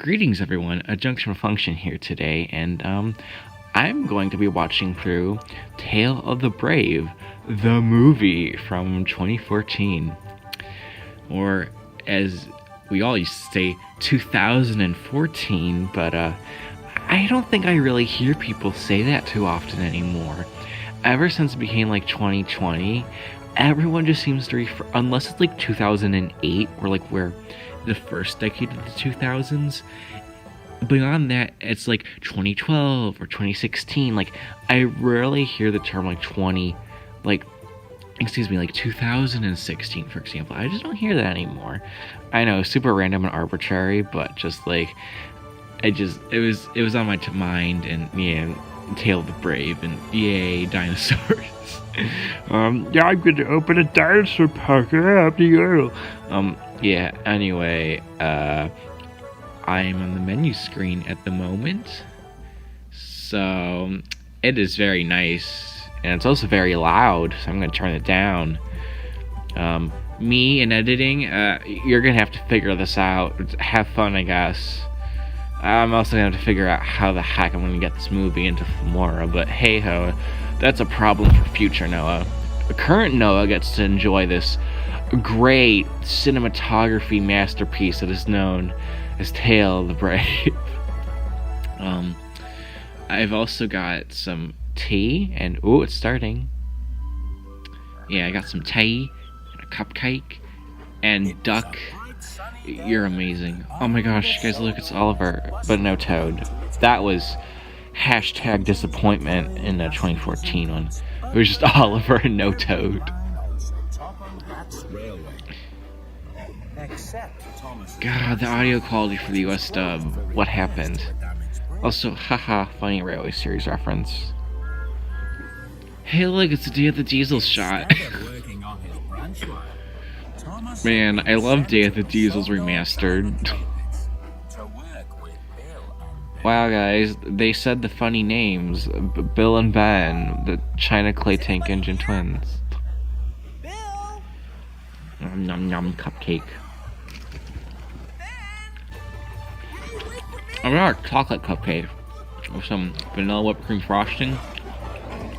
Greetings everyone, aJunctionMalfunction here today, and I'm going to be watching through Tale of the Brave, the movie from 2014. Or, as we all used to say, 2014, but I don't think I really hear people say that too often anymore. Ever since it became like 2020, everyone just seems to refer, unless it's like 2008, or like where the first decade of the 2000s. Beyond that, it's like 2012 or 2016. Like, I rarely hear the term like 2016, for example. I just don't hear that anymore. I know, super random and arbitrary, but just like, it was on my mind, and yeah, Tale of the Brave, and yay, dinosaurs. Yeah, I'm gonna open a dinosaur park. Yeah, anyway, I'm on the menu screen at the moment, so it is very nice, and it's also very loud, so I'm gonna turn it down. Me and editing, you're gonna have to figure this out. Have fun, I guess. I'm also gonna have to figure out how the heck I'm gonna get this movie into Filmora, but hey ho, that's a problem for future Noah. Current Noah gets to enjoy this great cinematography masterpiece that is known as Tale of the Brave. I've also got some tea, and oh, it's starting. Yeah, I got some tea and a cupcake and duck. You're amazing. Oh my gosh, guys, look, it's Oliver, but no Toad. That was hashtag disappointment in the 2014 one. It was just Oliver and no Toad. God, the audio quality for the US dub. What happened? Also, haha, funny Railway Series reference. Hey look, it's the Day of the Diesel shot. Man, I love Day of the Diesel's remastered. Wow guys, they said the funny names. Bill and Ben, the China Clay Tank Engine twins. Nom nom nom, cupcake. I got a chocolate cupcake with some vanilla whipped cream frosting.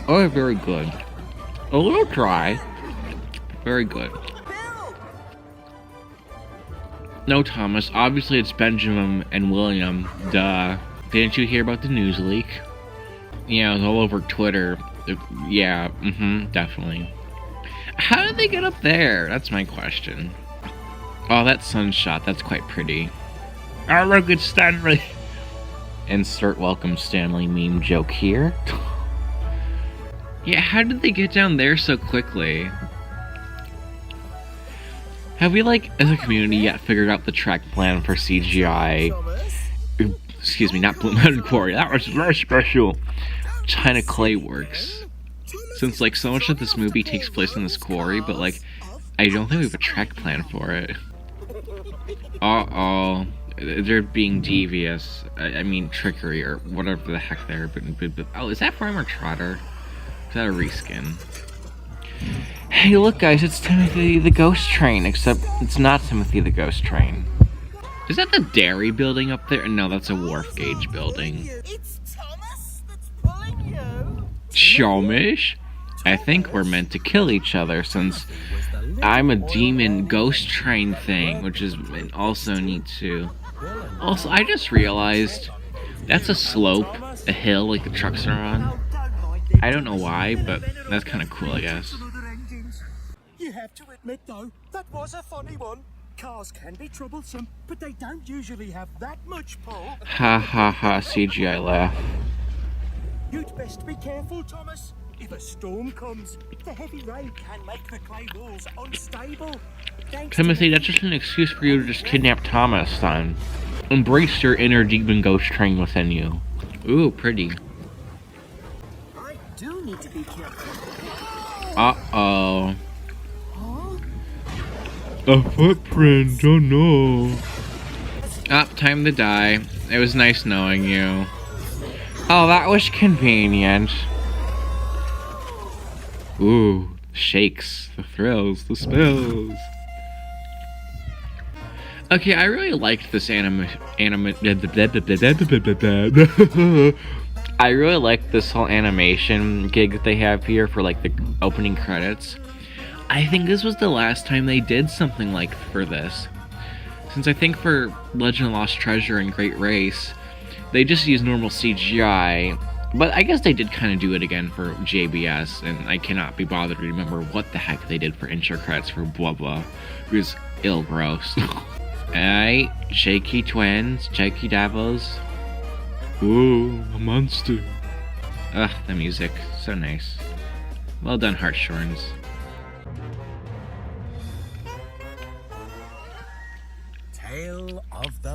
Oh, very good. A little dry. Very good. No, Thomas. Obviously, it's Benjamin and William. Duh. Didn't you hear about the news leak? Yeah, it was all over Twitter. Yeah, definitely. How did they get up there? That's my question. Oh, that sunshot. That's quite pretty. Oh, look, it's Stanley. Insert welcome Stanley meme joke here. Yeah, how did they get down there so quickly? Have we, like, as a community yet figured out the track plan for CGI? Excuse me, not Blue Mountain Quarry. That was very special. China Clay Works. Since, like, so much of this movie takes place in this quarry, but, like, I don't think we have a track plan for it. Uh-oh. They're being devious. I mean, trickery, or whatever the heck they're... But, oh, is that Farmer Trotter? Is that a reskin? Hey, look, guys, it's Timothy the Ghost Train, except it's not Timothy the Ghost Train. Is that the dairy building up there? No, that's a wharf gauge building. It's Thomas that's pulling you. Shomish? I think we're meant to kill each other, since I'm a demon ghost train thing, which is also neat too. Also, I just realized that's a slope, a hill like the trucks are on. I don't know why, but that's kind of cool, I guess. You have to admit, though, that was a funny one. Cars can be troublesome, but they don't usually have that much pull. Ha ha ha, CGI laugh. You'd best be careful, Thomas. If a storm comes, the heavy rain can make the clay walls unstable. Timothy, that's just an excuse for you to just kidnap Thomas, son. Embrace your inner demon ghost train within you. Ooh, pretty. I do need to be careful. Uh-oh. A footprint, oh no. Ah, time to die. It was nice knowing you. Oh, that was convenient. Ooh, the shakes, the thrills, the spills. Okay, I really liked this I really like this whole animation gig that they have here for like the opening credits. I think this was the last time they did something like for this. Since I think for Legend of Lost Treasure and Great Race, they just used normal CGI, but I guess they did kind of do it again for JBS, and I cannot be bothered to remember what the heck they did for intro credits for blah blah. It was ill gross. Alright, shaky twins, shaky devils. Ooh, a monster. Ugh, the music, so nice. Well done, Hartshorns.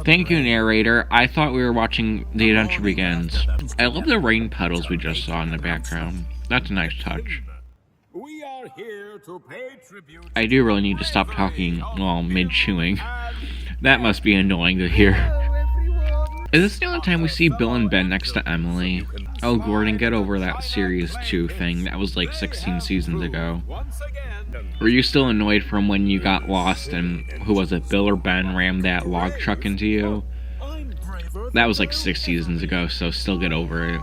Thank you, narrator. I thought we were watching The Adventure Begins. I love the rain puddles we just saw in the background. That's a nice touch. We are here to pay tribute. I do really need to stop talking while mid-chewing. That must be annoying to hear. Is this the only time we see Bill and Ben next to Emily? Oh, Gordon, get over that Series 2 thing. That was like 16 seasons ago. Were you still annoyed from when you got lost and, who was it, Bill or Ben rammed that log truck into you? That was like 6 seasons ago, so still get over it.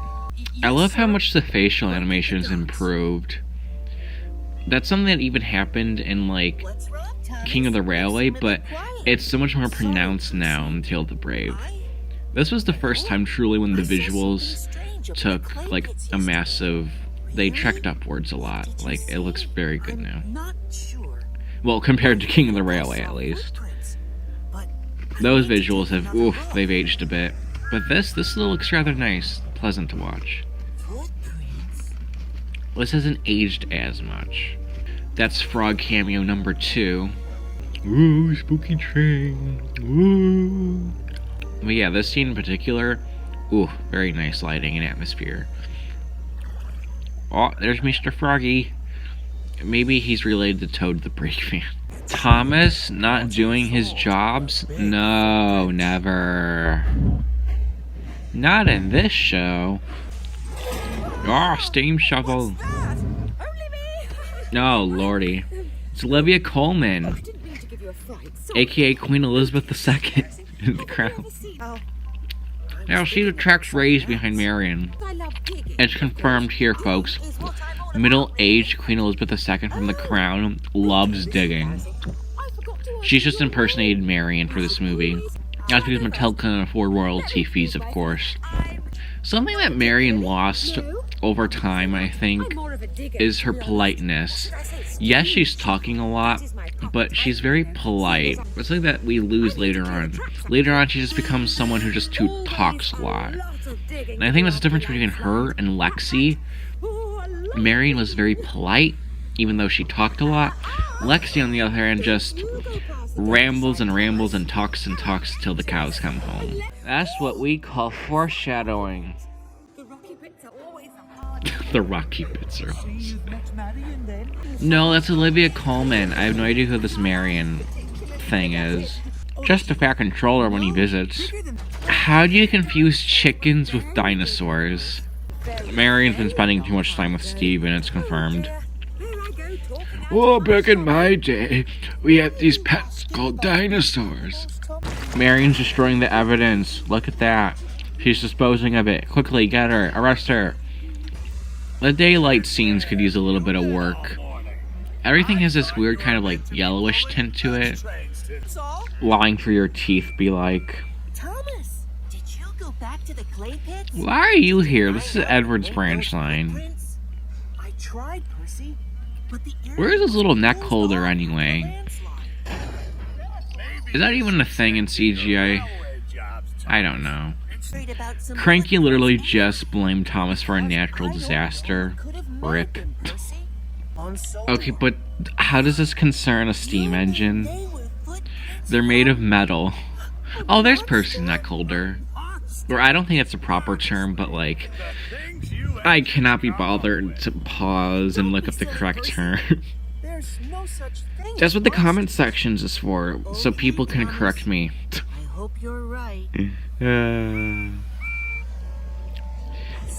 I love how much the facial animations improved. That's something that even happened in like King of the Railway, but it's so much more pronounced now in Tale of the Brave. This was the first time truly when the visuals took like a massive, they trekked upwards a lot. Like, it looks very good now. Well, compared to King of the Railway at least. Those visuals have, oof, they've aged a bit. But this still looks rather nice, pleasant to watch. This hasn't aged as much. That's Frog cameo number 2. Ooh, spooky train. Ooh. But yeah, this scene in particular, ooh, very nice lighting and atmosphere. Oh, there's Mr. Froggy. Maybe he's related to Toad the Brakeman. Thomas not doing his jobs? No, never. Not in this show. Oh, steam shovel. No, lordy. It's Olivia Colman, aka Queen Elizabeth II in The Crown. Now see the tracks raised behind Marion. It's confirmed here, folks. Middle-aged Queen Elizabeth II from The Crown loves digging. She's just impersonated Marion for this movie. That's because Mattel couldn't afford royalty fees, of course. Something that Marion lost over time, I think, is her politeness. Yes, she's talking a lot, but she's very polite. It's something that we lose later on. Later on, she just becomes someone who just talks a lot. And I think that's the difference between her and Lexi. Marion was very polite, even though she talked a lot. Lexi, on the other hand, just rambles and rambles and talks till the cows come home. That's what we call foreshadowing. The rocky bits are always. No, that's Olivia Colman. I have no idea who this Marion thing is. Just a fat controller when he visits. How do you confuse chickens with dinosaurs? Marion's been spending too much time with Steve, and it's confirmed. Oh, back in my day, we had these pets called dinosaurs. Marion's destroying the evidence. Look at that. She's disposing of it. Quickly, get her. Arrest her. The daylight scenes could use a little bit of work. Everything has this weird kind of like yellowish tint to it. Lying for your teeth be like. Thomas, did you go back to the clay pits? Why are you here? This is Edward's branch line. I tried, Percy, but the Where's his little neck holder anyway? Is that even a thing in CGI? I don't know. Cranky literally just blamed Thomas for a natural disaster. RIP. Okay, but how does this concern a steam engine? They're made of metal. Oh, there's Percy's neck holder. Or I don't think that's a proper term, but like, I cannot be bothered to pause and look up the correct term. That's what the comment sections is for, so people can correct me. I hope you're right.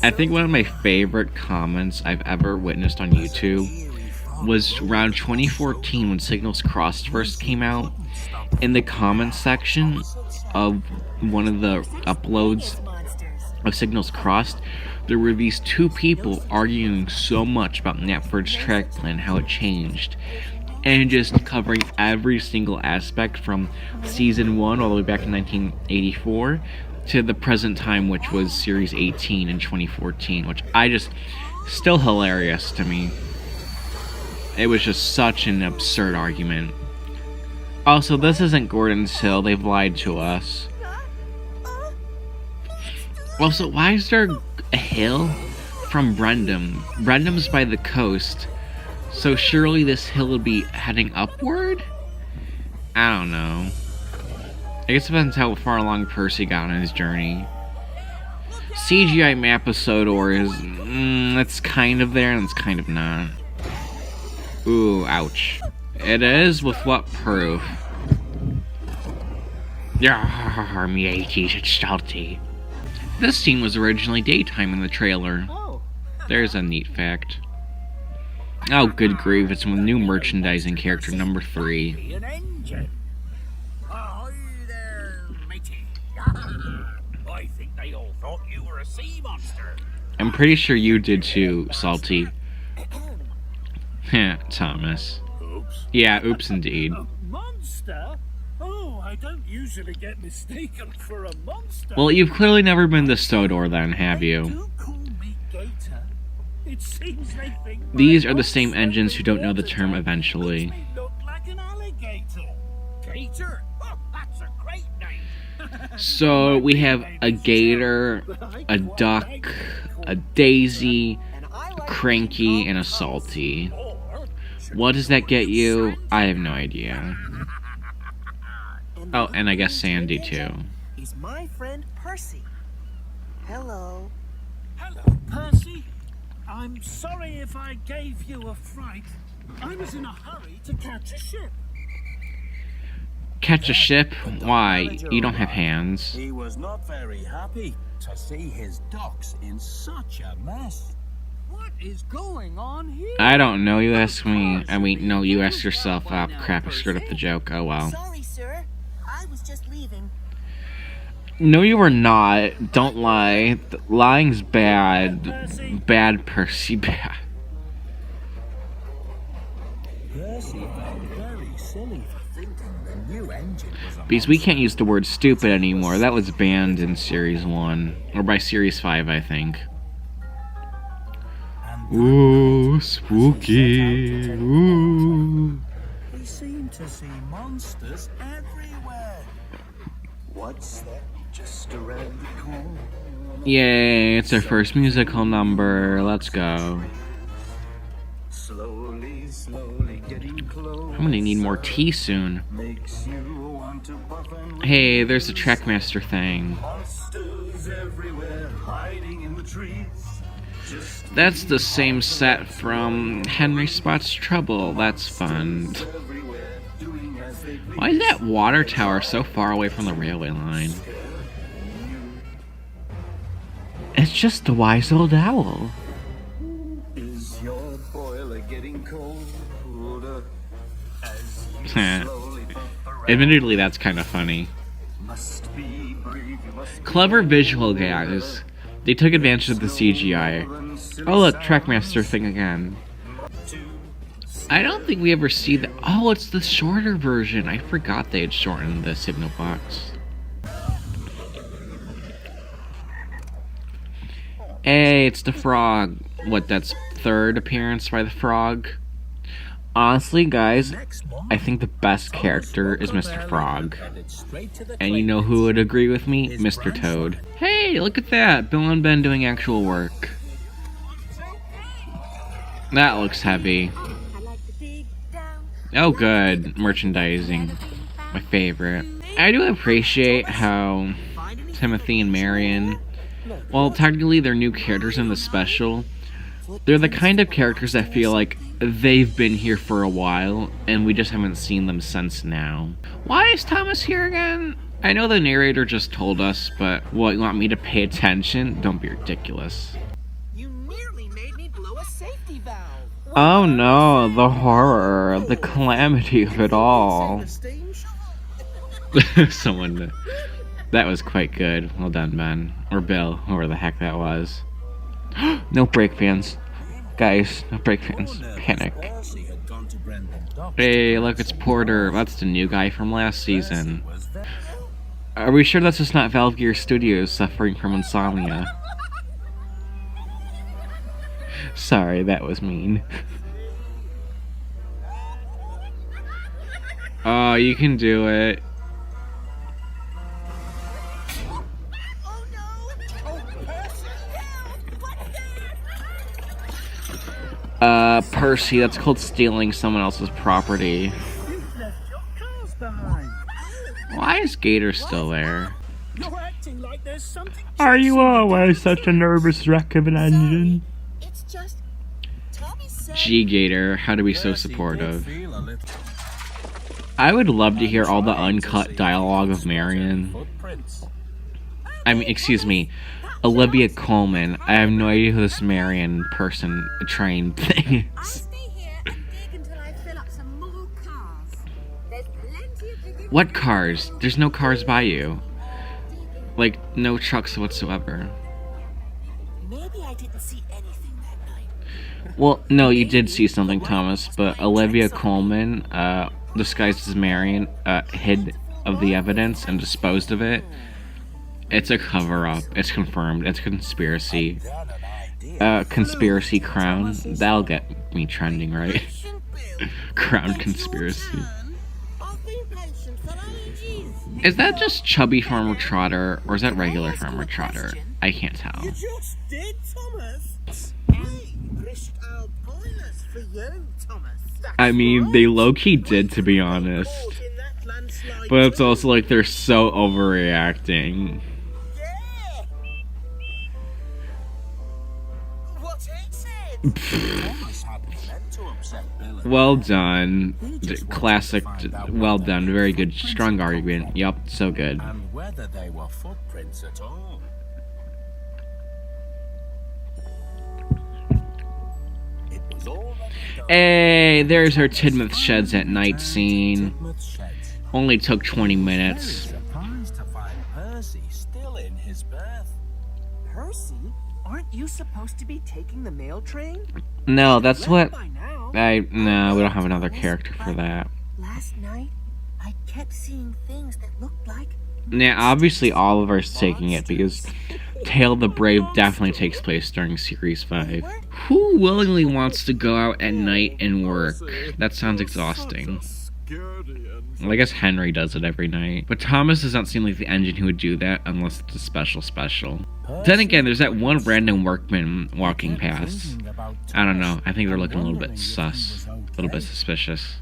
I think one of my favorite comments I've ever witnessed on YouTube was around 2014 when Signals Crossed first came out. In the comments section of one of the uploads of Signals Crossed, there were these two people arguing so much about Knapford's track plan, how it changed, and just covering every single aspect from Season 1 all the way back in 1984 to the present time, which was Series 18 in 2014, which I just, still hilarious to me. It was just such an absurd argument. Also, this isn't Gordon's Hill, they've lied to us. Also, why is there a hill from Brendam? Brendam's by the coast, so surely this hill would be heading upward? I don't know. I guess it depends how far along Percy got on his journey. CGI map of Sodor is, it's kind of there and it's kind of not. Ooh, ouch. It is, with what proof? Yarr, me aches, it's salty. This scene was originally daytime in the trailer. There's a neat fact. Oh, good grief, it's with new merchandising character number 3. An engine. Ahoy there, matey. I think they all thought you were a sea monster. I'm pretty sure you did too, Salty. Heh, Thomas. Oops. Yeah, oops indeed. A monster? Oh, I don't usually get mistaken for a monster. Well, you've clearly never been to Sodor then, have They you? do call me Gator. It seems they think These my are the same monster engines who don't know the water term tank eventually. makes me look like an alligator. Gator? Oh, that's a great name. So, we have a gator, a duck, a daisy, a cranky, and a salty. What does that get you? I have no idea. Oh, and I guess Sandy too. Is my friend Percy. Hello. Hello, Percy. I'm sorry if I gave you a fright. I was in a hurry to catch a ship. Catch a ship? Why? You don't have hands. He was not very happy to see his docks in such a mess. What is going on here? I don't know, you ask me. I mean, no, you ask yourself. Oh, crap, I screwed up the joke. Oh well. Sorry, sir. I was just leaving. No, you were not. Don't lie. Lying's bad. Bad, Percy, bad. Percy felt very silly for thinking the new engine was a Because we can't use the word stupid anymore. That was banned in Series 1. Or by Series 5, I think. Ooh, spooky. Ooh. He seemed to see monsters everywhere. What's that just around the corner? Yay, it's our first musical number. Let's go. Slowly, slowly getting close. I'm gonna need more tea soon. Makes you want to puff and Hey, there's a Trackmaster thing. monsters everywhere hiding in the trees. That's the same set from Henry Spots Trouble. That's fun. Everywhere doing as they please. Why is that water tower so far away from the railway line? It's just the wise old owl. Is your boiler getting colder as you slowly bump around? Admittedly, that's kind of funny. Must be brave, you must be Clever visual guys. They took advantage of the CGI. Oh look, Trackmaster thing again. I don't think we ever see the. Oh, it's the shorter version. I forgot they had shortened the signal box. Hey, it's the frog. What, that's third appearance by the frog? Honestly, guys, I think the best character is Mr. Frog. And you know who would agree with me? Mr. Toad. Hey, look at that! Bill and Ben doing actual work. That looks heavy. Oh good, merchandising. My favorite. I do appreciate how Timothy and Marion, well, technically they're new characters in the special, they're the kind of characters that feel like they've been here for a while, and we just haven't seen them since now. Why is Thomas here again? I know the narrator just told us, but what, you want me to pay attention? Don't be ridiculous. You nearly made me blow a safety valve. Oh no, the horror, the calamity of it all. Someone... That was quite good. Well done, Ben. Or Bill, whoever the heck that was. No brake fans. Guys, no brake fans. Panic. Hey, look, it's Porter. That's the new guy from last season. Are we sure that's just not Valve Gear Studios suffering from insomnia? Sorry, that was mean. Oh, you can do it. Percy, that's called stealing someone else's property. You've left your cars behind. Why is Gator still there? You're acting like there's something. Are you always such a nervous wreck of an engine? It's just Tommy said. Gee, Gator, how to be so supportive. I would love to hear all the uncut dialogue of Marion. I mean, excuse me, Olivia Colman. I have no idea who this Marion person train thing I'll is. stay here and dig until I fill up some more cars. There's plenty of digging. What cars? There's no cars by you. Like, no trucks whatsoever. Maybe I didn't see anything that night. Well, no, you did see something, Thomas, but Olivia Colman, disguised as Marion, hid of the evidence and disposed of it. It's a cover-up. It's confirmed. It's a conspiracy. Conspiracy crown. That'll get me trending, right? Crown conspiracy. I've been patient for ages. Is that just chubby Farmer Trotter, or is that regular Farmer Trotter? I can't tell. You just did, Thomas. Hey, pushed our boilers for you, Thomas. I mean, they low-key did, to be honest. In that landslide But it's also like they're so overreacting. Yeah. What it said. Thomas hadn't meant to upset Billy. Well done. Classic. Well done. Very good. Strong argument. Yup, so good. And whether they were footprints at all. It was already done. Hey, there's our Tidmouth Sheds at night scene. Tidmouth Sheds. Only took 20 Very minutes. surprised to find Percy still in his berth. Percy, aren't you supposed to be taking the mail train? No, that's what... By now. No, we don't have another character for that. Last night, I kept seeing things that looked like. Yeah, obviously Oliver's taking it because Tale of the Brave definitely takes place during Series 5. Who willingly wants to go out at night and work? That sounds exhausting. Well, I guess Henry does it every night. But Thomas does not seem like the engine who would do that unless it's a special. Then again, there's that one random workman walking past. I don't know, I think they're looking a little bit sus. A little bit suspicious.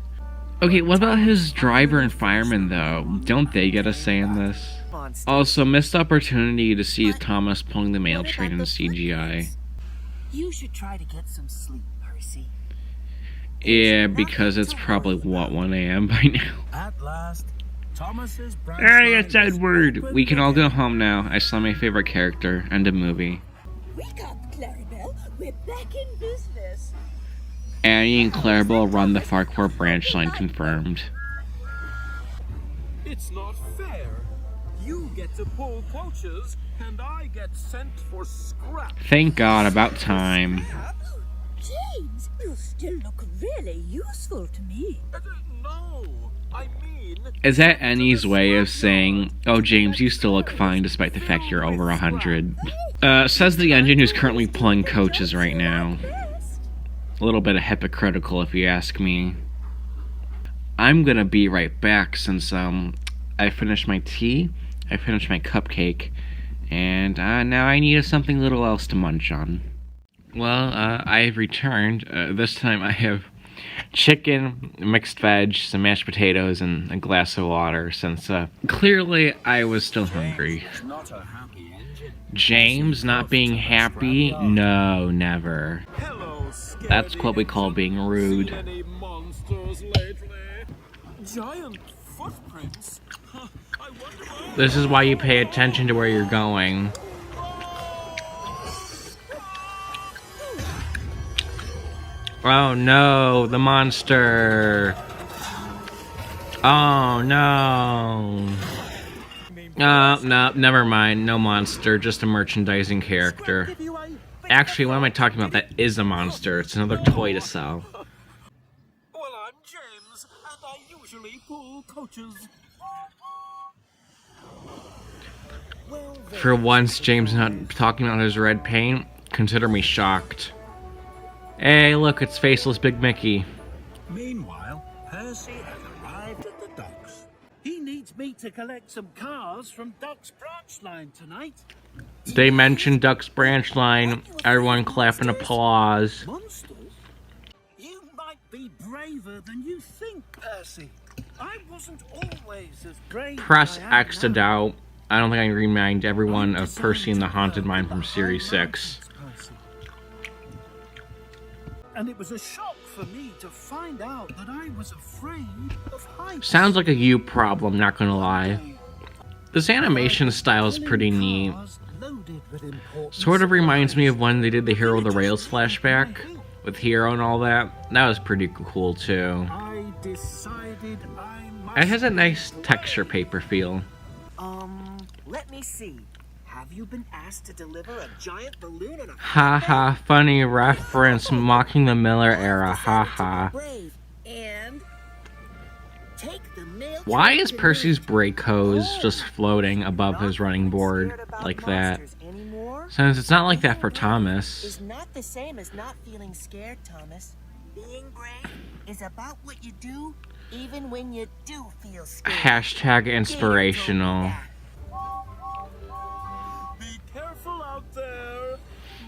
Okay, what about his driver and fireman though? Don't they get a say in this? Also, missed opportunity to see Thomas pulling the mail train in CGI. You should try to get some sleep, Percy. Yeah, because it's probably, what, 1 a.m. by now? At last, Thomas's Hey, it's Edward! We can all go home now. I saw my favorite character. End of movie. Wake up, Clarabelle. We're back in business. Annie and Clarabelle run the Farquhar branch line confirmed. It's not fair. You get to pull coaches, and I get sent for scrap. Thank God, about time. James, you still look really useful to me. No, I mean... Is that Annie's way of saying, oh James, you still look fine despite the fact you're over 100? Says the engine who's currently pulling coaches right now. A little bit of hypocritical if you ask me. I'm gonna be right back since I finished my tea, I finished my cupcake, and now I need something little else to munch on. Well, I've returned. This time I have chicken, mixed veg, some mashed potatoes, and a glass of water, since clearly I was still hungry. Not a happy engine. James not being happy? No, never. Hello, That's what we call being rude. any monsters lately? Giant footprints? Huh, I wonder why. This is why you pay attention to where you're going. Oh no, the monster. Oh no. No, never mind. No monster, just a merchandising character. Give you a big Actually, what am I talking about? That is a monster. It's another toy to sell. Well, I'm James, and I usually pull coaches. Well, For once, James not talking about his red paint. Consider me shocked. Hey, look, it's Faceless Big Mickey. Meanwhile, Percy has arrived at the docks. He needs me to collect some cars from Duck's branch line tonight. They mentioned Duck's branch line. Everyone clap and applause. Monsters? You might be braver than you think, Percy. I wasn't always as brave. Press as I am X to now. doubt. I don't think I can remind everyone of Percy and the Haunted Mine from Series 6. And it was a shock for me to find out that I was afraid of heights. Sounds like a you problem, not gonna lie. This animation style is pretty neat. Sort of reminds me of when they did the Hero of the Rails flashback with Hero and all that. That was pretty cool too. I decided I must. It has a nice texture paper feel. Let me see. Have you been asked to deliver a giant balloon in a Haha, funny reference mocking the Miller era, haha. brave and take the mail Why train is to Percy's Newt. brake hose just floating above his running board Scared about like that? monsters anymore? Since it's not like that for Thomas. Is not the same as not feeling scared, Thomas. Being brave is about what you do even when you do feel scared. Hashtag Gator inspirational. told me that. Be careful out there.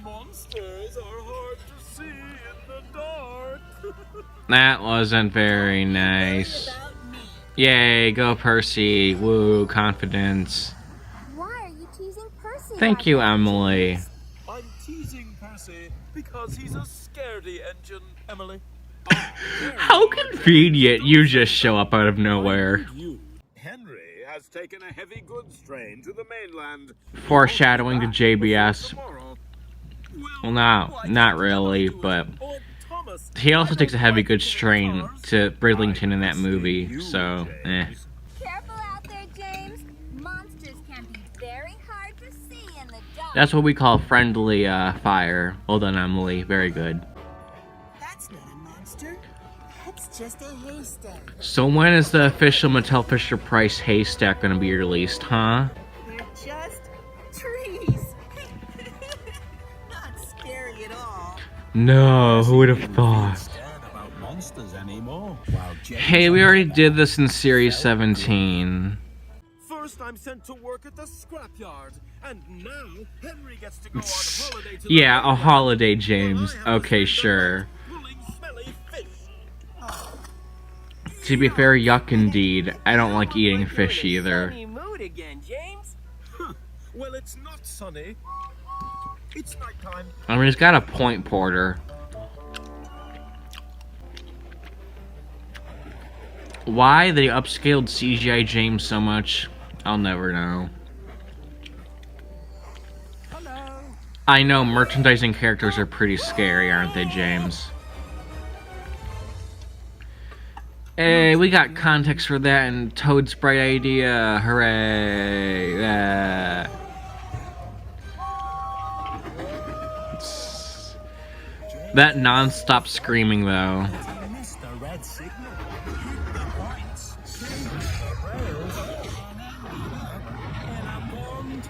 Monsters are hard to see in the dark. That wasn't very nice. About me. Yay, go Percy. Woo, confidence. Why are you teasing Percy? Thank like you, that, Emily. James? I'm teasing Percy because he's a scaredy engine, Emily. How convenient you just show up out of nowhere. Henry has taken a heavy goods train to the mainland. Foreshadowing to JBS. Tomorrow. Well, no, not really, but Or Thomas, he also takes a heavy goods train to Bridlington in that movie, so, eh. Careful out there, James. Monsters can be very hard to see in the dark. That's what we call friendly fire. Well done, Emily. Very good. That's not a monster. That's just a haystack. So when is the official Mattel Fisher-Price haystack gonna be released, huh? They're just trees. Not scary at all. No, who would have thought? scared about monsters anymore. While James Hey, we already did this in Series 17. First, I'm sent to work at the scrapyard, and now Henry gets to go on holiday to the Yeah, a mainland. holiday, James. While I have to Okay, spend the sure. night pulling smelly fish. To be fair, yuck indeed. I don't like eating fish either. Sunny mood again, James. Well, it's not sunny. It's nighttime. I mean, he's got a point, Porter. Why they upscaled CGI James so much, I'll never know. Hello. I know merchandising characters are pretty scary, aren't they, James? Hey, we got context for that in Toad's bright idea. Hooray! Yeah. That non-stop screaming, though. You missed the red signal. Hit the points. Change the rails. And a bond.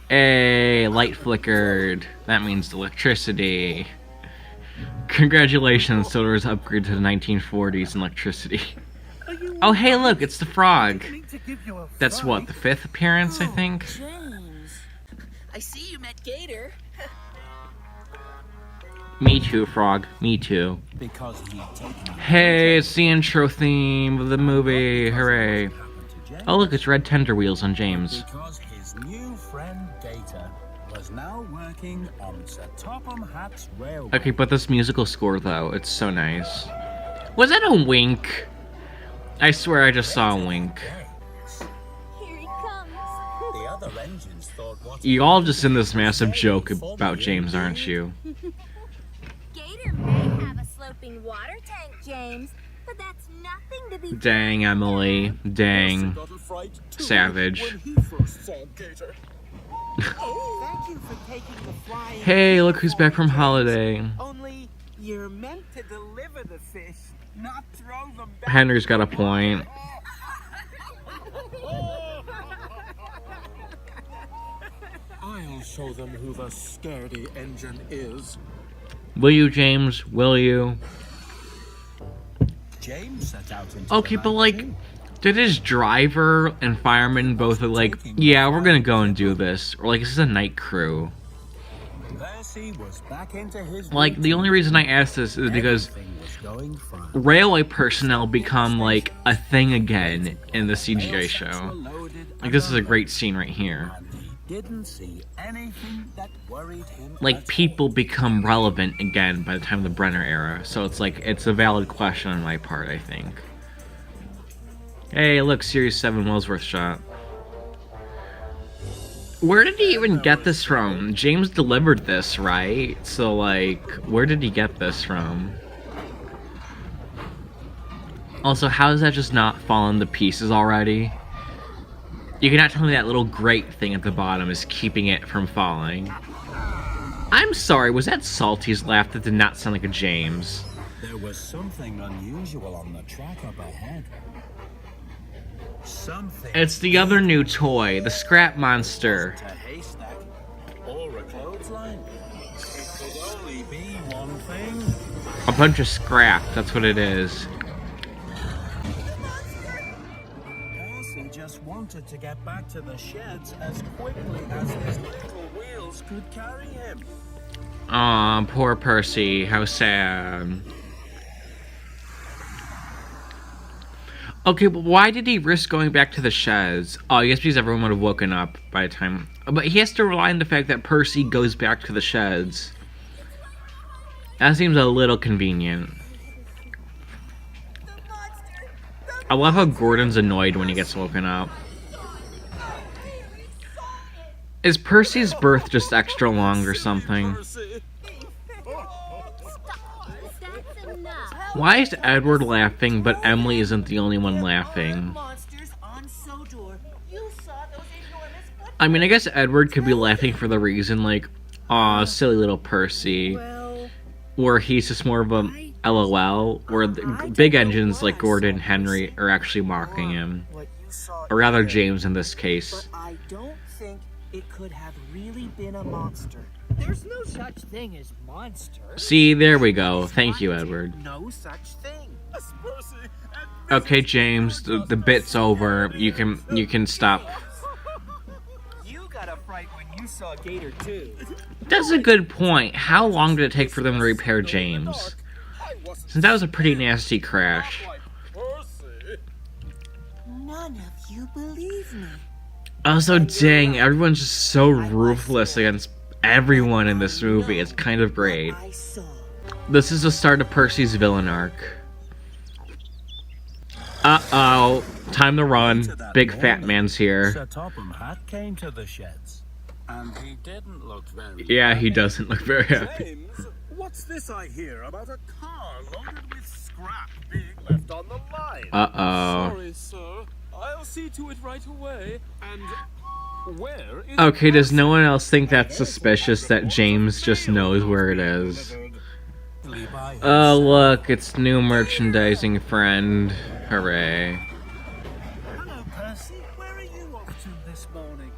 Hey, light flickered. That means electricity. Congratulations, Soder's upgrade to the 1940s in electricity. Are you Oh, hey, look, it's the frog. need to give you a That's what, the fright? 5th appearance, I think? James. I see you met Gator. Me too, frog. Me too. Because he'd taken Hey, it's the intro theme of the movie. Hooray. happened to James. Oh, look, it's red tender wheels on James. Because his new friend Gator was now working on Sir Topham Hatt's railway. Okay, but this musical score, though, it's so nice. Was that a wink? I swear I just saw a wink. Here he comes. The other engines thought what You all just in this massive joke about James, aren't you? dripping water tank, James. But that's nothing to be. Dang, Emily. Dang. Got a fright too Savage. when he first saw Gator. Thank you for taking the flying. Hey, look who's back from holiday. Only you're meant to deliver the fish, not throw them back. Henry's got a point. I'll show them who the scaredy engine is. Will you, James? Will you? James set out into Okay, but like, did his driver and fireman both like, yeah, we're gonna go and do this? Or like, is this a night crew? Percy was back into his Like, the only reason I ask this is because Everything was going fine. railway personnel become like a thing again in the CGI show. Like, this is a great scene right here. And he didn't see anything that worried him. Like, at people become relevant again by the time of the Brenner era. So it's like, it's a valid question on my part, I think. Hey, look, Series 7 Wellsworth shot. Where did he even get this from? James delivered this, right? So, like, where did he get this from? Also, how does that just not fall into pieces already? You cannot tell me that little grate thing at the bottom is keeping it from falling. I'm sorry, was that Salty's laugh? That did not sound like a James. There was something unusual on the track up ahead. Something. It's the other new toy, the Scrap Monster. A haystack or a clothesline. It could only be one thing. A bunch of scrap, that's what it is. Percy just wanted to get back to the sheds as quickly as his little wheels could carry him. Aw, poor Percy, how sad. Okay, but why did he risk going back to the sheds? Oh, I guess because everyone would have woken up by the time... But he has to rely on the fact that Percy goes back to the sheds. That seems a little convenient. I love how Gordon's annoyed when he gets woken up. Is Percy's birth just extra long or something? Percy. That's enough. Why is Edward laughing, but Emily isn't the only one laughing? Monsters on Sodor. You saw those enormous footprints. I mean, I guess Edward could be laughing for the reason, like, aw, silly little Percy. Well, Or he's just more of a LOL, where the big engines like Gordon and Henry are actually mocking him. what you saw Or rather, here, James in this But case. I don't think it could have really been a monster. There's no such thing as monsters. See, there we go. Thank you, Edward. No such thing. Percy. Okay, James, the bit's over. You can stop. You got a fright when you saw Gator too. That's a good point. How long did it take for them to repair James? Since that was a pretty nasty crash. Percy. None of you believe me. Also, dang, everyone's just so ruthless against everyone in this movie. It's kind of great. I saw. This is the start of Percy's villain arc. Uh-oh. Time to run. Big fat man's here. Sir Topham Hatt came to the sheds. And he didn't look very Yeah, he doesn't look very happy. James, what's this I hear about a car loaded with scrap being left on the line? Uh-oh. Sorry, sir. I'll see to it right away. And where is Okay, does no one else think that's suspicious that James just knows where it is? Levi Oh, look, it's new merchandising friend. Hooray. Hello, Percy. Where are you off to this morning?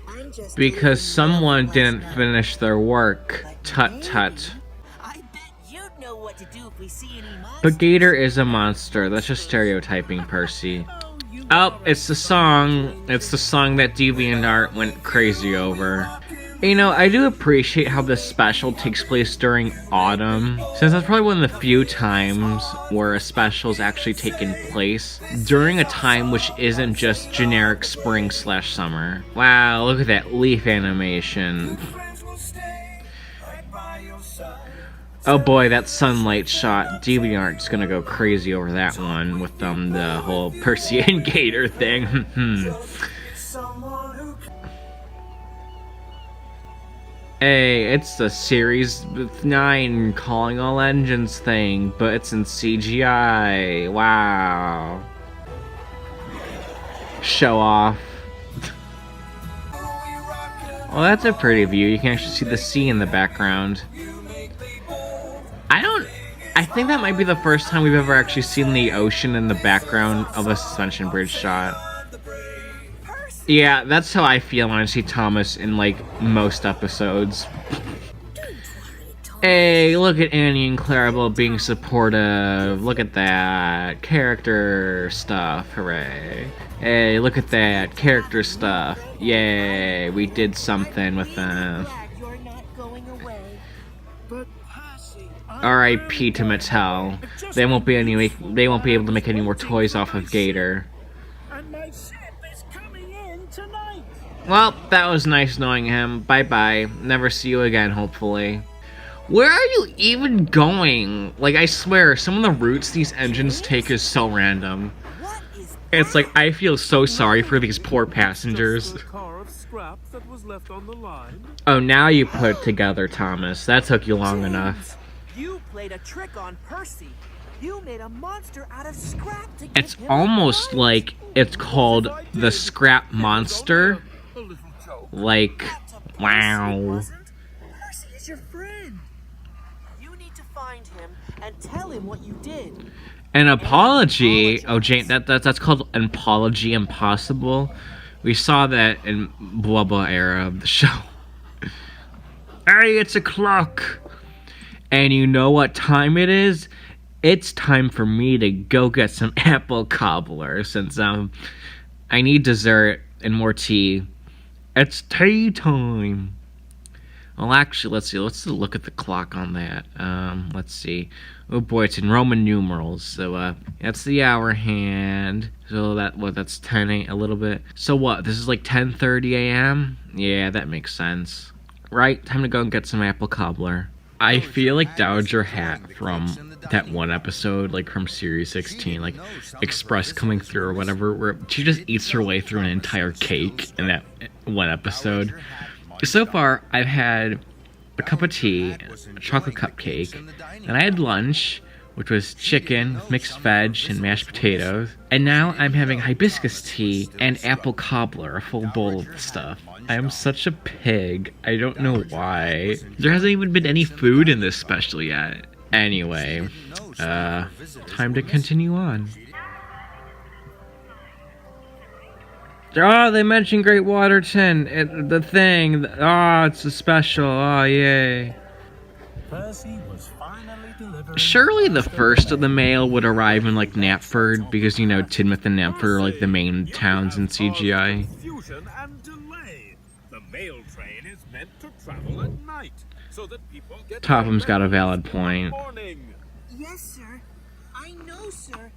I'm just Because doing someone last didn't night. finish their work. But Tut tut. maybe I bet you'd know what to do if we see any monsters. But Gator is a monster. That's just stereotyping Percy. Oh, it's the song. It's the song that DeviantArt went crazy over. You know, I do appreciate how this special takes place during autumn, since that's probably one of the few times where a special is actually taking place during a time which isn't just generic spring/summer. Wow, look at that leaf animation. Oh boy, that sunlight shot. DeviantArt's gonna go crazy over that one with the whole Percy and Gator thing. Hey, it's the Series 9 calling all engines thing, but it's in CGI. Wow. Show off. Well, that's a pretty view. You can actually see the sea in the background. I think that might be the first time we've ever actually seen the ocean in the background of a suspension bridge shot. Yeah, that's how I feel when I see Thomas in, like, most episodes. Hey, look at Annie and Clarabelle being supportive. Look at that. Character stuff. Hooray. Hey, look at that. Character stuff. Yay, we did something with them. R.I.P. to Mattel. They won't be able to make any more toys off of Gator. And my ship is coming in tonight. Well, that was nice knowing him. Bye-bye. Never see you again, hopefully. Where are you even going? Like, I swear, some of the routes these engines take is so random. It's like, I feel so sorry for these poor passengers. Oh, now you put it together, Thomas. That took you long enough. You played a trick on Percy. You made a monster out of scrap to get It's almost like it's called the Scrap Monster. Like, wow. Percy is your friend. You need to find him and tell him what you did. An apology? Oh, Jane, that's called an apology impossible. We saw that in blah blah era of the show. Hey, it's a clock. And you know what time it is? It's time for me to go get some apple cobbler since I need dessert and more tea. It's tea time. Well, actually, let's see. Let's look at the clock on that. Let's see. Oh boy, it's in Roman numerals. So that's the hour hand. So that's 10 a little bit. So what? This is like 10:30 a.m. Yeah, that makes sense. Right? Time to go and get some apple cobbler. I feel like Dowager Hat from that one episode, like from Series 16, like Express coming through or whatever, where she just eats her way through an entire cake in that one episode. So far, I've had a cup of tea, a chocolate cupcake, and I had lunch, which was chicken with mixed veg and mashed potatoes. And now I'm having hibiscus tea and apple cobbler, a full bowl of stuff. I am such a pig. I don't know why. There hasn't even been any food in this special yet. Anyway, time to continue on. Oh, they mentioned Great Waterton. The thing. Oh, it's a special. Oh, yay. Percy was finally delivered. Surely the first of the mail would arrive in, like, Knapford, because, you know, Tidmouth and Knapford are, like, the main towns in CGI. Confusion and delay. The mail train is meant to travel at night, so that people get Topham's got a valid point. Yes, sir. I know, sir.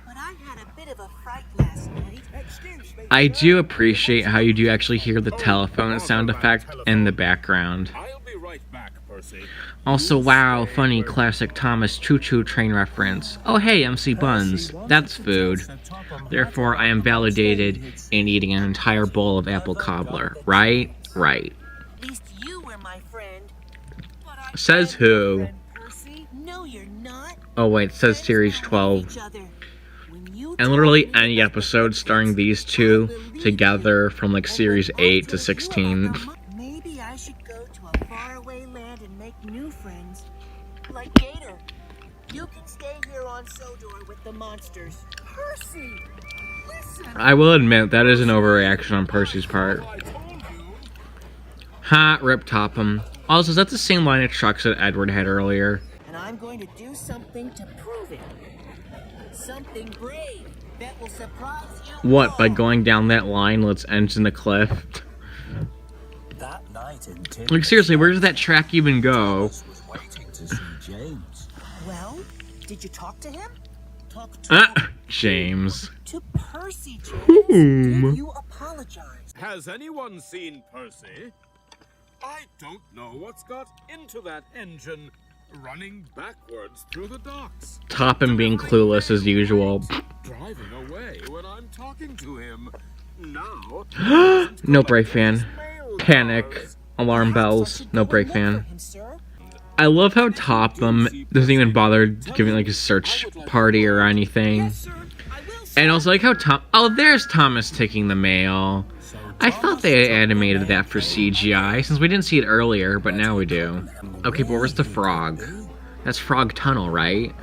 But I had a bit of a fright last night. Excuse me. I do appreciate how you do actually hear the telephone sound effect in the background. I'll be right back, Percy. Also, wow, funny classic Thomas choo-choo train reference. Oh hey, MC Buns. That's food. Therefore, I am validated in eating an entire bowl of apple cobbler. Right? Right. At least you were my friend. But I Says who? Percy? No, you're not. Oh wait, it says Series 12. And literally any episode starring these two together from like Series 8 to 16. Maybe I should go to a faraway land and make new friends. Like Gator. You can stay here on Sodor with the monsters. Percy! Listen! I will admit, that is an overreaction on Percy's part. Ha, rip Topham. Also, is that the same line of trucks that Edward had earlier? And I'm going to do something to prove it. Something brave that will surprise you. What, by going down that line let's ends in the cliff? That night in Like, seriously, where does that track even go? was waiting to see James. Well, did you talk to him? Talk to James. To Percy, James. Did you apologize? Has anyone seen Percy? I don't know what's got into that engine, running backwards through the docks. Topham being clueless as usual. Driving away when I'm talking to him. Now, No Brave fan. Panic. alarm bells, no brake Look fan. for him, sir. I love how Topham doesn't even bother giving like a search party or anything. And also like how oh, there's Thomas taking the mail. I thought they animated that for CGI since we didn't see it earlier, but now we do. Okay, but where's the frog? That's Frog Tunnel, right?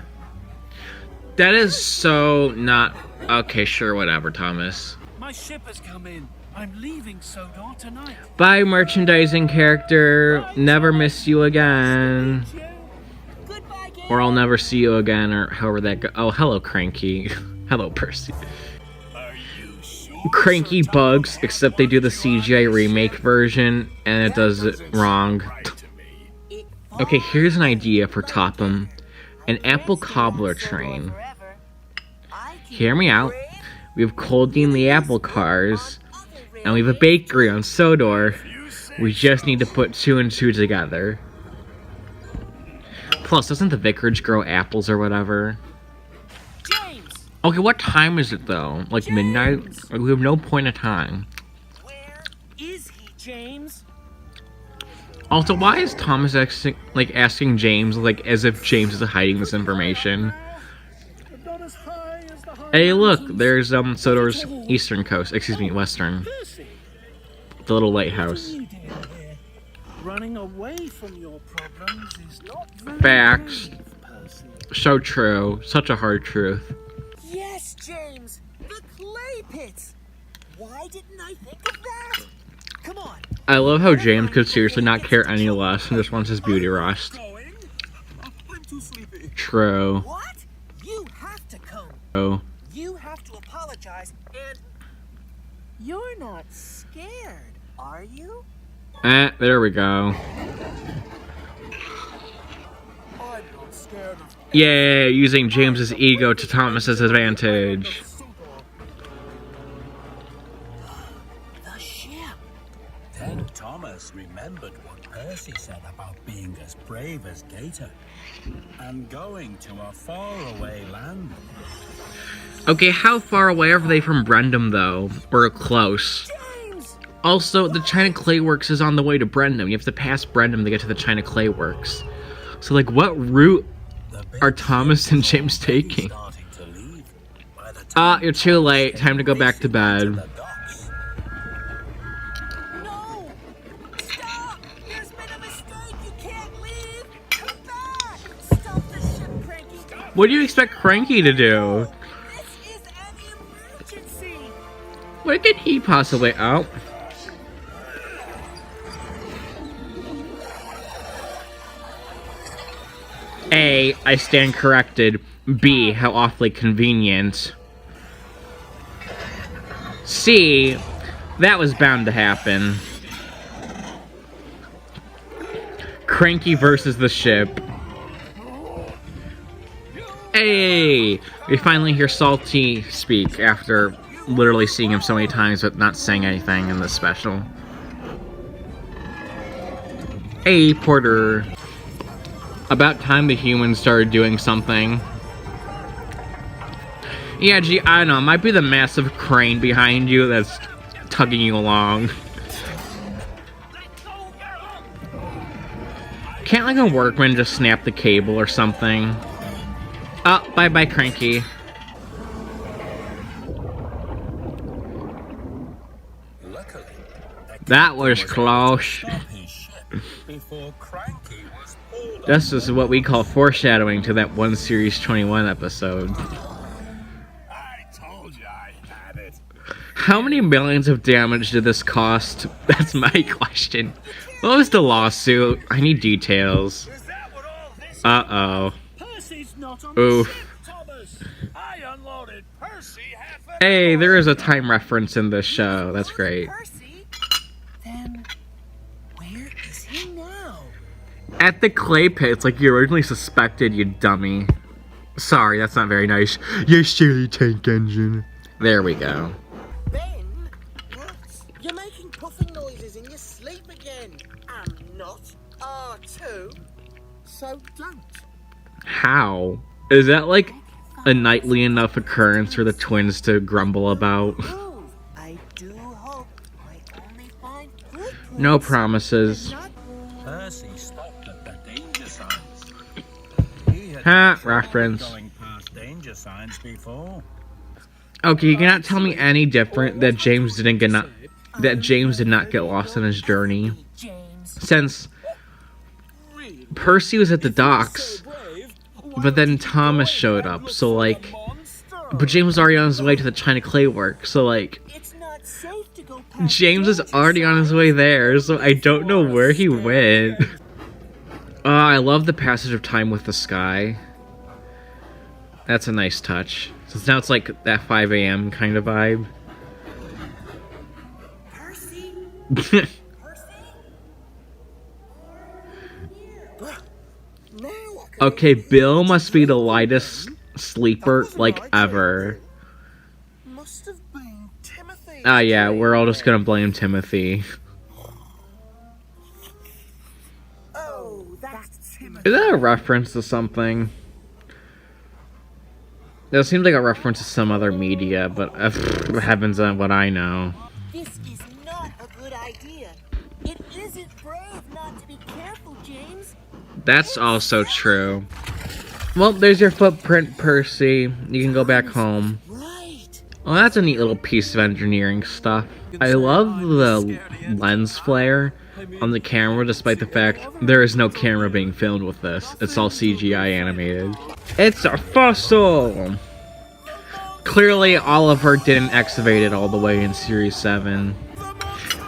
That is so not... Okay, sure, whatever, Thomas. My ship has come in. I'm leaving Sodor tonight. Bye, merchandising character. Never miss you again. Goodbye, Gator. Or I'll never see you again, or however that go. Oh, hello, Cranky. Hello, Percy. Cranky bugs, except they do the CGI remake version, and it does it wrong. Okay, here's an idea for Topham. An apple cobbler train. Hear me out. We have Coldine the apple cars, and we have a bakery on Sodor. We just need to put 2 and 2 together. Plus, doesn't the vicarage grow apples or whatever? James, Okay, what time is it though? Like midnight? Like, we have no point of time. where is he, James? Also, why is Thomas asking James like as if James is hiding this information? Not as high as the high Hey, look, mountains. there's Sodor's eastern coast. Excuse me, western. Percy, The little what lighthouse. are you doing here? Running away from your problems is not very Facts. brave, Percy. So true. Such a hard truth. Yes, James, the clay pits. Why didn't I think of that? Come on. I love how James could seriously not care any less and just wants his beauty rest. Going? I'm too sleepy. True. What? You have to come. Oh. You have to apologize, and you're not scared, are you? There we go. I'm not scared of Yay, using James's ego to Thomas's advantage. The ship. Then Thomas remembered what Percy said about being as brave as Gator and going to a faraway land. Okay, how far away are they from Brendam though? Or close? James! Also, the China Clay Works is on the way to Brendam. You have to pass Brendam to get to the China Clay Works. So, like, what route The big are Thomas and ship James was already taking? starting to leave by the Ah, time you're too late. Time to go back to racing into bed. the docks. No! Stop! There's been a mistake! You can't leave! Come back! Stop the ship, Cranky! What do you expect Cranky to do? This is an emergency! What could he possibly... Oh. A, I stand corrected. B, how awfully convenient. C, that was bound to happen. Cranky versus the ship. Hey! We finally hear Salty speak after literally seeing him so many times but not saying anything in this special. Hey, Porter. About time the humans started doing something. Yeah, gee, I don't know. It might be the massive crane behind you that's tugging you along. Can't like a workman just snap the cable or something? Oh, bye-bye, Cranky. Luckily, That was close. stop his ship before Cranky was pulled up. This is what we call foreshadowing to that one Series 21 episode. I told you I had it. How many millions of damage did this cost? That's my question. What was the lawsuit? I need details. Is that what all this Uh-oh. Percy's not on Oof. the ship, Thomas. I unloaded Percy half an Hey, hour there is a ago. time reference in this show. That's great. Percy? Then, where is he now? At the clay pits, like you originally suspected, you dummy. Sorry, that's not very nice. You silly tank engine. There we go. Ben? What? You're making puffing noises in your sleep again. I'm not. R2. So don't. How? Is that like a nightly enough occurrence for the twins to grumble about? Move. I do hope I only find footprints. No promises. Percy stopped at the danger signs. He had Ha, trouble reference. going past danger signs before. Okay, you cannot tell me any different that James did not get lost on his journey. Since Percy was at the docks, but then Thomas showed up, so like, but James was already on his way to the China clay work, so like, It's not safe to go past James is already on his way there, so I don't know where he went. I love the passage of time with the sky. That's a nice touch. So now it's like that 5 a.m. kind of vibe. Percy. Now I can Okay, Bill must be the lightest sleeper, like, ever. must have been Timothy. Ah, yeah, we're all just gonna blame Timothy. Oh, that's Timothy. Is that a reference to something? That seems like a reference to some other media, but heavens on what I know. This is not a good idea. It isn't brave not to be careful, James. That's also true. Well, there's your footprint, Percy. You can go back home. Right. Well, that's a neat little piece of engineering stuff. I love the lens flare on the camera, despite the fact there is no camera being filmed with this. It's all CGI animated. It's a fossil! Clearly, Oliver didn't excavate it all the way in Series 7.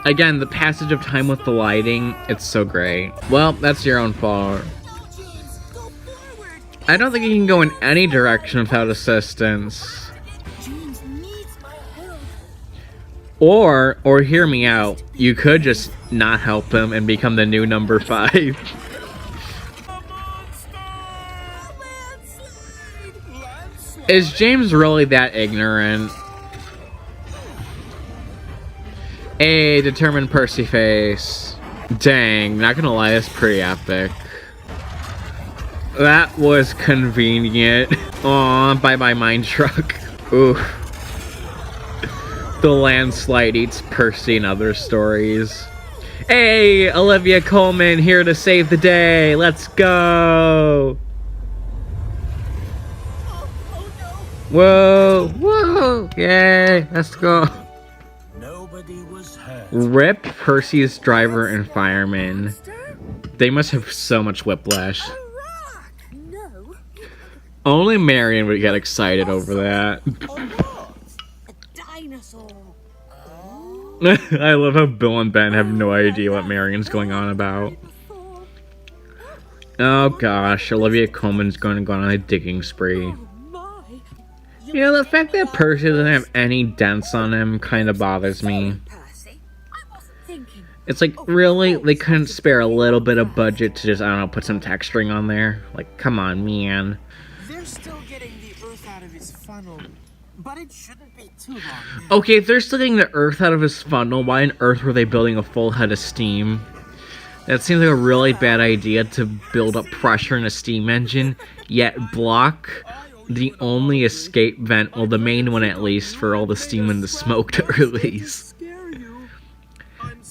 Again, the passage of time with the lighting, it's so great. Well, that's your own fault. James, go forward. I don't think you can go in any direction without assistance. James needs my help. Or hear me out, you could just not help him and become the new number 5. Is James really that ignorant? Hey, determined Percy face. Dang, not gonna lie, that's pretty epic. That was convenient. Aw, bye-bye mine truck. Oof. The landslide eats Percy and other stories. Hey, Olivia Colman here to save the day. Let's go. Whoa, whoa, yay, let's go. Nobody was hurt. Rip Percy's driver and fireman. They must have so much whiplash. A rock! No, Only Marion would get excited over that. a dinosaur. I love how Bill and Ben have no idea what Marion's going on about. Oh gosh, Olivia Colman's going to go on a digging spree. My, You know, the fact that Percy doesn't have any dents on him kind of bothers me. Percy, I wasn't thinking. It's like, really? They couldn't spare a little bit of budget to just, I don't know, put some texturing on there? Like, come on, man. They're still getting the earth out of his funnel, but it shouldn't be too long. Okay, if they're still getting the earth out of his funnel, why on earth were they building a full head of steam? That seems like a really bad idea to build up pressure in a steam engine, yet block the only escape vent, well, the main one at least, for all the steam and the smoke to release.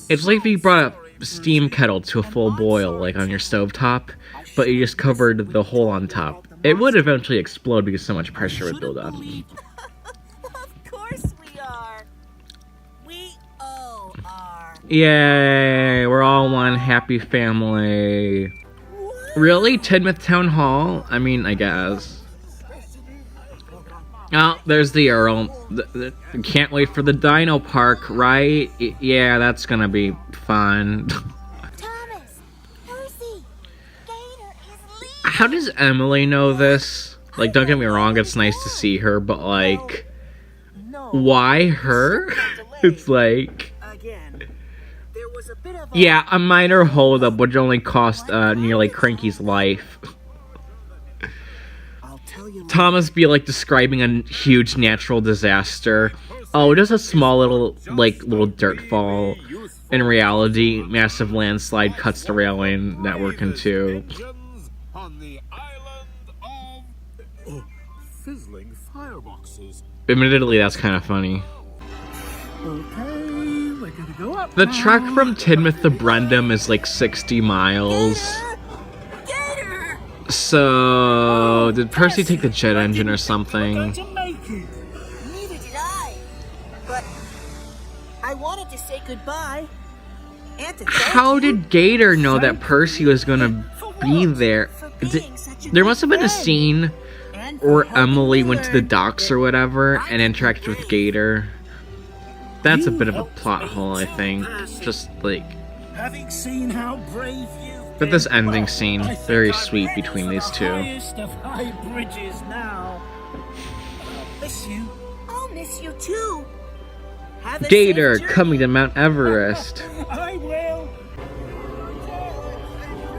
It's like if you brought a steam kettle to a full boil, like on your stovetop, but you just covered the hole on top. It would eventually explode because so much pressure would build up. Of course we are. We all are. Yay, we're all one happy family. Really? Tidmouth Town Hall? I mean, I guess. Oh, there's the Earl. Can't wait for the Dino Park, right? Yeah, that's gonna be fun. Thomas, Percy, Gator is leaving. How does Emily know this? Like, don't get me wrong, it's nice to see her, but like, No. why her? It's like, Again. There was a bit of a yeah, a minor holdup would only cost nearly Cranky's life. I'll tell you. Thomas be like describing a huge natural disaster. Oh, just a small little dirt fall. In reality, massive landslide cuts the railing network in two. On the island of fizzling fireboxes. Admittedly, that's kind of funny. Okay, we're gonna go up The now. trek from Tidmouth to Brendam is like 60 miles. Gator! So, did Percy take the jet engine or We're something? going to make it. Neither did I. But I wanted to say goodbye. And to thank How you did Gator know that Percy was gonna be there? for Is being it- such a There good must have been a friend. scene And for where helping Emily me went to the learn docks that or whatever I and can interacted be with brave. Gator. That's a You bit of a helped plot me hole, I too, think. Percy. Just like, Having seen how brave you've but this been, ending well, scene, I think very I'm sweet ready between for these the two. highest of high bridges now. I'll miss you. I'll miss you too. Have a Gator safe journey. coming to Mount Everest. I will.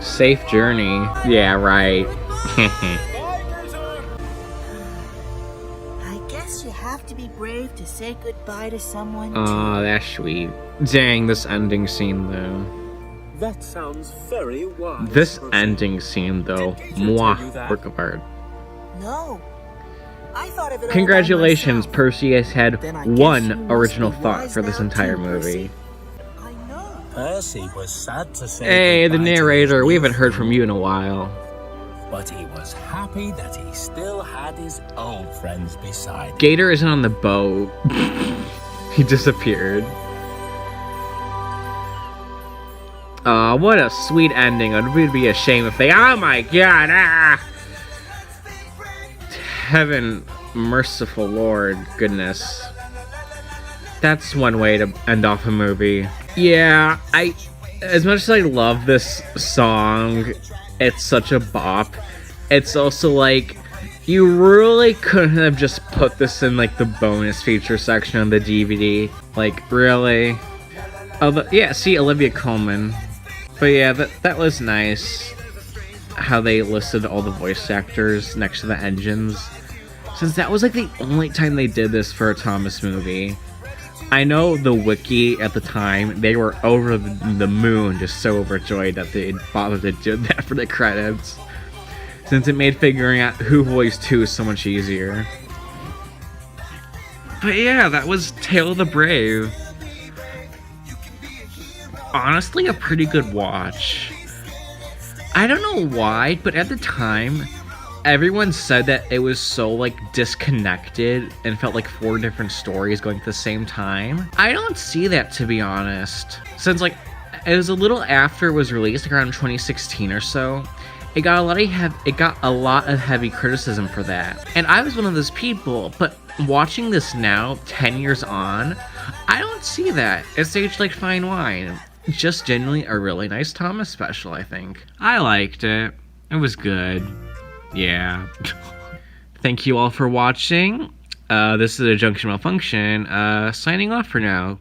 Safe journey. Yeah, right. I guess you have to be brave to say goodbye to someone Aw, that's sweet. Dang, this ending scene though. That sounds very wise. This Percy. ending scene though. Did Gator tell you Mwah. that? Work of art. too. No. I thought of it all by Congratulations, myself. Percy has had Then I guess you one must original be thought wise for this now entire too, movie. Percy. I know. Percy was sad to say Hey, the goodbye to his narrator, we new haven't heard friend, from you in a while. But he was happy that he still had his old friends beside him. Gator isn't on the boat. He disappeared. Aw, what a sweet ending. It would be a shame if they. Oh my god! Ah! Heaven, merciful Lord, goodness. That's one way to end off a movie. Yeah, as much as I love this song, it's such a bop. It's also like, you really couldn't have just put this in like the bonus feature section of the DVD. Like, really? Although, yeah, see, Olivia Colman. But yeah, that was nice. How they listed all the voice actors next to the engines. Since that was like the only time they did this for a Thomas movie. I know the wiki at the time, they were over the moon, just so overjoyed that they bothered to do that for the credits. Since it made figuring out who voiced who so much easier. But yeah, that was Tale of the Brave. Honestly, a pretty good watch. I don't know why, but at the time, everyone said that it was so like disconnected and felt like 4 different stories going at the same time. I don't see that, to be honest. Since like it was a little after it was released, like around 2016 or so. It got a lot of heavy criticism for that. And I was one of those people, but watching this now, 10 years on, I don't see that. It's aged like fine wine. Just genuinely a really nice Thomas special, I think. I liked it. It was good. Yeah. Thank you all for watching. This is aJunctionMalfunction, signing off for now.